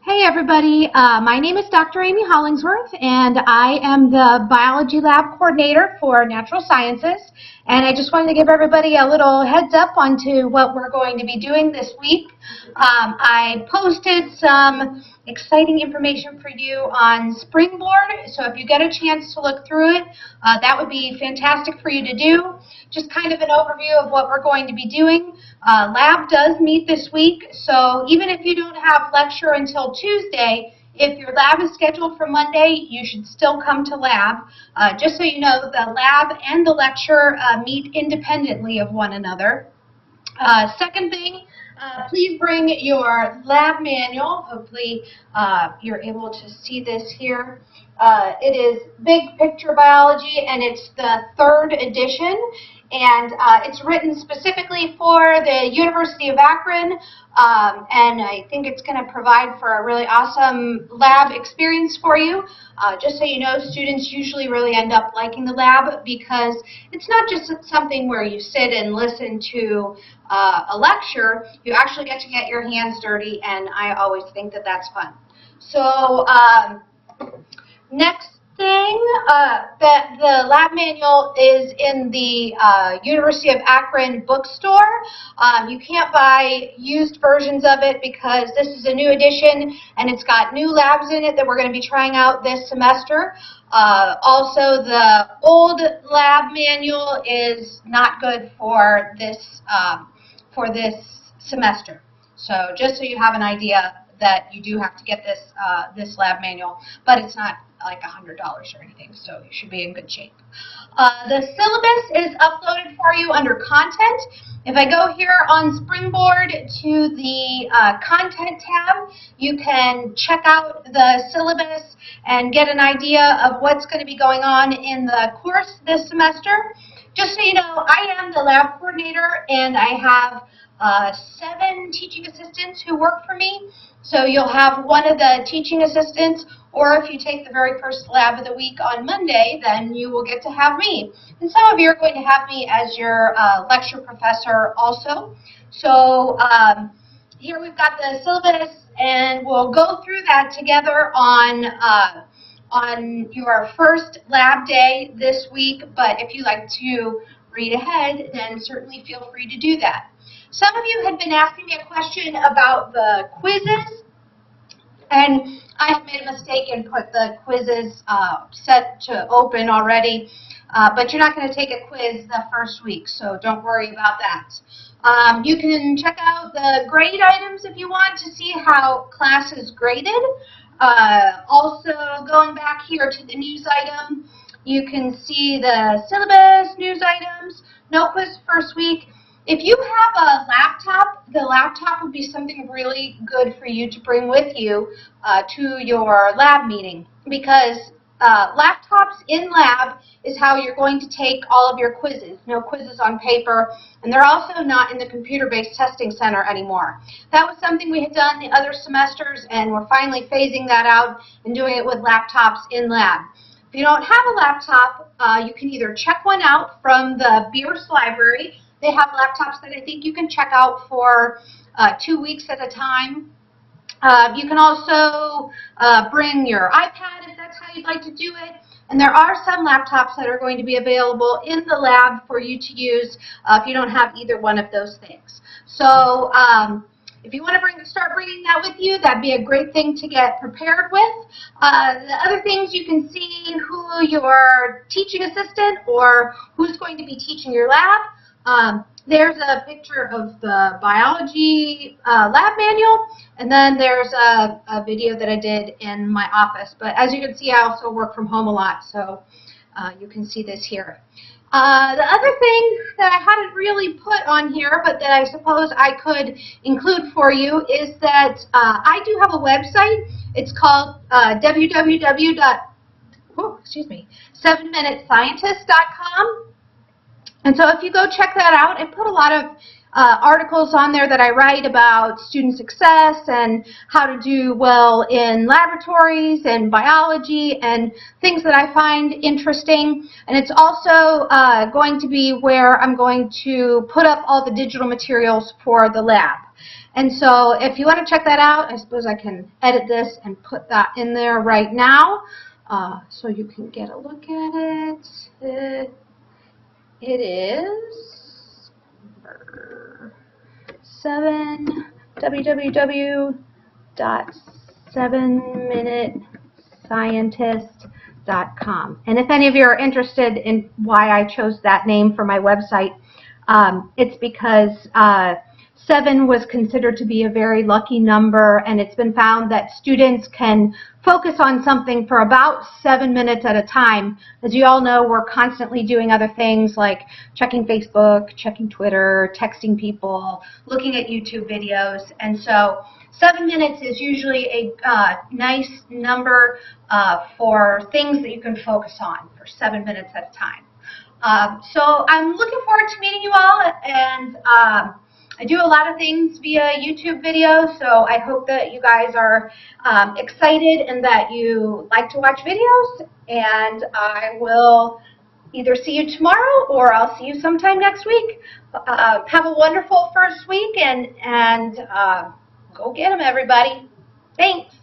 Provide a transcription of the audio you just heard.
Hey everybody, my name is Dr. Amy Hollingsworth and I am the biology lab coordinator for natural sciences, and I just wanted to give everybody a little heads up onto what we're going to be doing this week. I posted some exciting information for you on Springboard, so if you get a chance to look through it, that would be fantastic for you to do. Just kind of an overview of what we're going to be doing. Lab does meet this week, so even if you don't have lecture until Tuesday, if your lab is scheduled for Monday, you should still come to lab. Just so you know, the lab and the lecture meet independently of one another. Second thing, please bring your lab manual. Hopefully you're able to see this here. It is Big Picture Biology, and it's the 3rd edition, and it's written specifically for the University of Akron, and I think it's going to provide for a really awesome lab experience for you. Just so you know, students usually really end up liking the lab because it's not just something where you sit and listen to a lecture. You actually get to get your hands dirty, and I always think that that's fun. So next thing, that the lab manual is in the University of Akron bookstore. You can't buy used versions of it because this is a new edition and it's got new labs in it that we're going to be trying out this semester. Also, the old lab manual is not good for this semester. So just so you have an idea that you do have to get this lab manual, but it's not like $100 or anything, so you should be in good shape. The syllabus is uploaded for you under content. If I go here on Springboard to the content tab, you can check out the syllabus and get an idea of what's going to be going on in the course this semester. Just so you know, I am the lab coordinator, and I have 7 teaching assistants who work for me. So you'll have one of the teaching assistants, or if you take the very first lab of the week on Monday, then you will get to have me. And some of you are going to have me as your lecture professor also. So here we've got the syllabus, and we'll go through that together on your first lab day this week. But if you like to read ahead, then certainly feel free to do that. Some of you had been asking me a question about the quizzes, and I have made a mistake and put the quizzes set to open already, but you're not going to take a quiz the first week, so don't worry about that. You can check out the grade items if you want to see how class is graded. Also, going back here to the news item, you can see the syllabus, news items, no quiz first week. If you have a laptop, the laptop would be something really good for you to bring with you to your lab meeting, because laptops in lab is how you're going to take all of your quizzes. No quizzes on paper, and they're also not in the computer-based testing center anymore. That was something we had done the other semesters, and we're finally phasing that out and doing it with laptops in lab. If you don't have a laptop, you can either check one out from the Bierce Library. They have laptops that I think you can check out for 2 weeks at a time. You can also bring your iPad if that's how you'd like to do it. And there are some laptops that are going to be available in the lab for you to use if you don't have either one of those things. So if you want to start bringing that with you, that'd be a great thing to get prepared with. The other things, you can see who your teaching assistant or who's going to be teaching your lab. There's a picture of the biology lab manual, and then there's a video that I did in my office. But as you can see, I also work from home a lot, so you can see this here. The other thing that I hadn't really put on here, but that I suppose I could include for you, is that I do have a website. It's called www.7minutescientist.com. And so if you go check that out, I put a lot of articles on there that I write about student success and how to do well in laboratories and biology and things that I find interesting. And it's also going to be where I'm going to put up all the digital materials for the lab. And so if you want to check that out, I suppose I can edit this and put that in there right now so you can get a look at it. It is 7minutescientist.com. And if any of you are interested in why I chose that name for my website, it's because 7 was considered to be a very lucky number, and it's been found that students can focus on something for about 7 minutes at a time. As you all know, we're constantly doing other things like checking Facebook, checking Twitter, texting people, looking at YouTube videos, and so 7 minutes is usually a nice number for things that you can focus on for 7 minutes at a time. So I'm looking forward to meeting you all, and I do a lot of things via YouTube videos, so I hope that you guys are excited and that you like to watch videos, and I will either see you tomorrow or I'll see you sometime next week. Have a wonderful first week, and go get them, everybody. Thanks.